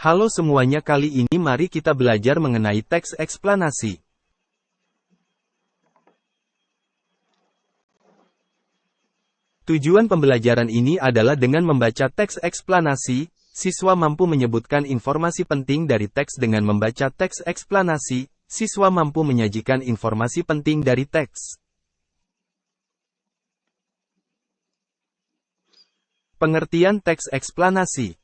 Halo semuanya, kali ini mari kita belajar mengenai teks eksplanasi. Tujuan pembelajaran ini adalah dengan membaca teks eksplanasi, siswa mampu menyebutkan informasi penting dari teks. Dengan membaca teks eksplanasi, siswa mampu menyajikan informasi penting dari teks. Pengertian teks eksplanasi.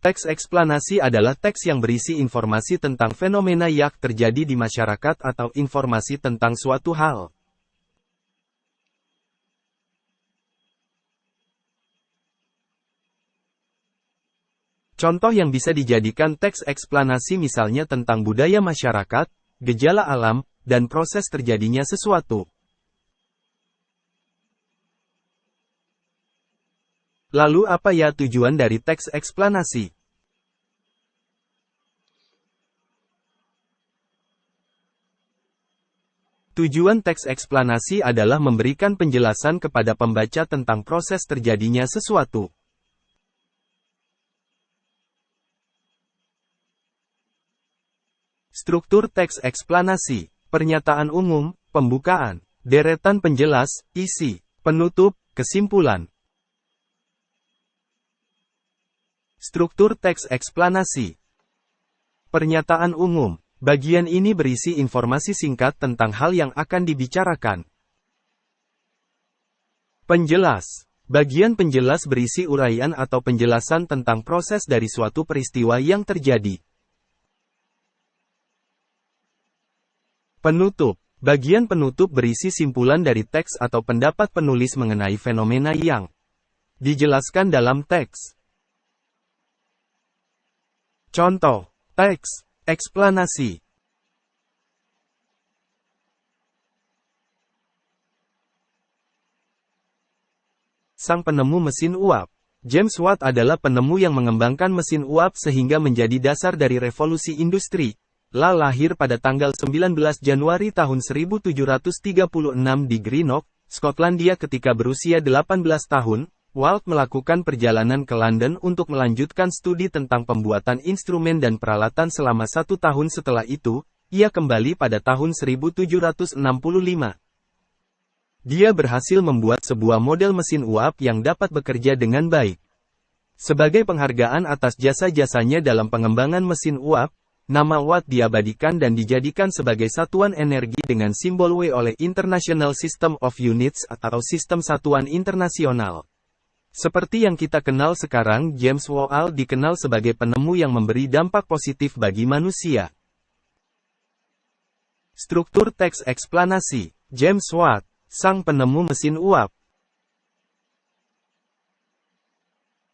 Teks eksplanasi adalah teks yang berisi informasi tentang fenomena yang terjadi di masyarakat atau informasi tentang suatu hal. Contoh yang bisa dijadikan teks eksplanasi misalnya tentang budaya masyarakat, gejala alam, dan proses terjadinya sesuatu. Lalu apa ya tujuan dari teks eksplanasi? Tujuan teks eksplanasi adalah memberikan penjelasan kepada pembaca tentang proses terjadinya sesuatu. Struktur teks eksplanasi: pernyataan umum, pembukaan, deretan penjelas, isi, penutup, kesimpulan. Struktur teks eksplanasi. Pernyataan umum. Bagian ini berisi informasi singkat tentang hal yang akan dibicarakan. Penjelas. Bagian penjelas berisi uraian atau penjelasan tentang proses dari suatu peristiwa yang terjadi. Penutup. Bagian penutup berisi simpulan dari teks atau pendapat penulis mengenai fenomena yang dijelaskan dalam teks. Contoh, teks eksplanasi. Sang penemu mesin uap. James Watt adalah penemu yang mengembangkan mesin uap sehingga menjadi dasar dari revolusi industri. Lahir pada tanggal 19 Januari tahun 1736 di Greenock, Skotlandia ketika berusia 18 tahun. Watt melakukan perjalanan ke London untuk melanjutkan studi tentang pembuatan instrumen dan peralatan selama 1 tahun. Setelah itu, ia kembali pada tahun 1765. Dia berhasil membuat sebuah model mesin uap yang dapat bekerja dengan baik. Sebagai penghargaan atas jasa-jasanya dalam pengembangan mesin uap, nama Watt diabadikan dan dijadikan sebagai satuan energi dengan simbol W oleh International System of Units atau Sistem Satuan Internasional. Seperti yang kita kenal sekarang, James Watt dikenal sebagai penemu yang memberi dampak positif bagi manusia. Struktur teks eksplanasi. James Watt, sang penemu mesin uap.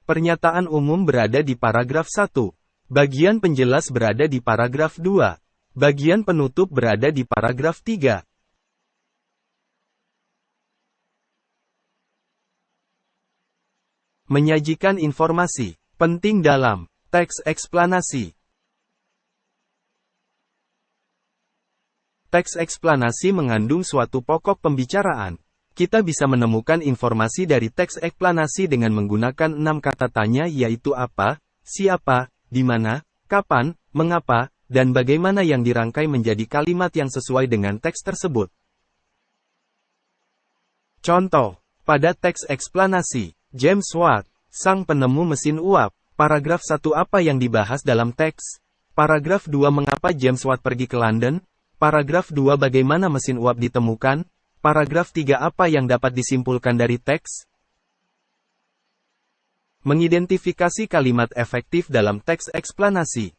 Pernyataan umum berada di paragraf 1. Bagian penjelas berada di paragraf 2. Bagian penutup berada di paragraf 3. Menyajikan informasi penting dalam teks eksplanasi. Teks eksplanasi mengandung suatu pokok pembicaraan. Kita bisa menemukan informasi dari teks eksplanasi dengan menggunakan 6 kata tanya, yaitu apa, siapa, di mana, kapan, mengapa, dan bagaimana yang dirangkai menjadi kalimat yang sesuai dengan teks tersebut. Contoh, pada teks eksplanasi James Watt, sang penemu mesin uap. Paragraf 1 apa yang dibahas dalam teks? Paragraf 2 mengapa James Watt pergi ke London? Paragraf 2 bagaimana mesin uap ditemukan? Paragraf 3 apa yang dapat disimpulkan dari teks? Mengidentifikasi kalimat efektif dalam teks eksplanasi.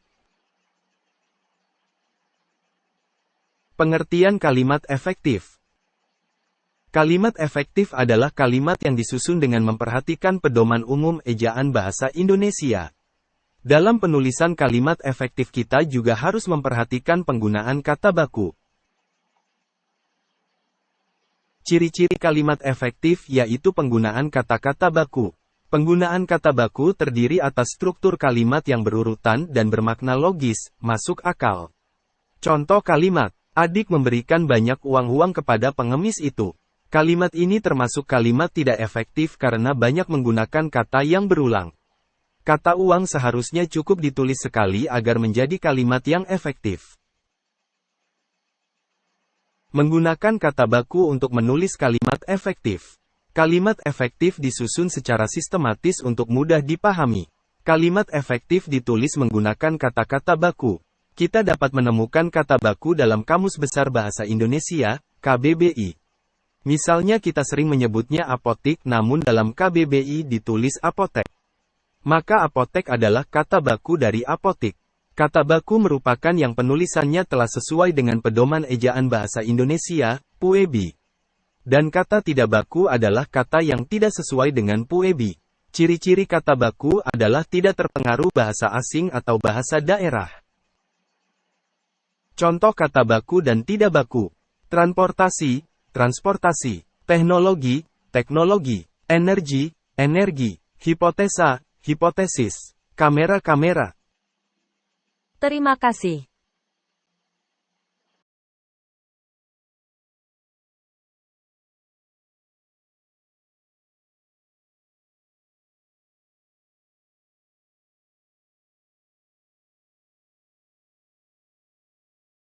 Pengertian kalimat efektif. Kalimat efektif adalah kalimat yang disusun dengan memperhatikan pedoman umum ejaan bahasa Indonesia. Dalam penulisan kalimat efektif kita juga harus memperhatikan penggunaan kata baku. Ciri-ciri kalimat efektif yaitu penggunaan kata-kata baku. Penggunaan kata baku terdiri atas struktur kalimat yang berurutan dan bermakna logis, masuk akal. Contoh kalimat, adik memberikan banyak uang kepada pengemis itu. Kalimat ini termasuk kalimat tidak efektif karena banyak menggunakan kata yang berulang. Kata uang seharusnya cukup ditulis sekali agar menjadi kalimat yang efektif. Menggunakan kata baku untuk menulis kalimat efektif. Kalimat efektif disusun secara sistematis untuk mudah dipahami. Kalimat efektif ditulis menggunakan kata-kata baku. Kita dapat menemukan kata baku dalam Kamus Besar Bahasa Indonesia, KBBI. Misalnya kita sering menyebutnya apotik namun dalam KBBI ditulis apotek. Maka apotek adalah kata baku dari apotik. Kata baku merupakan yang penulisannya telah sesuai dengan pedoman ejaan bahasa Indonesia, PUEBI. Dan kata tidak baku adalah kata yang tidak sesuai dengan PUEBI. Ciri-ciri kata baku adalah tidak terpengaruh bahasa asing atau bahasa daerah. Contoh kata baku dan tidak baku. Transportasi, transportasi. Teknologi, teknologi. Energi, energi. Hipotesa, hipotesis. Kamera, kamera. Terima kasih.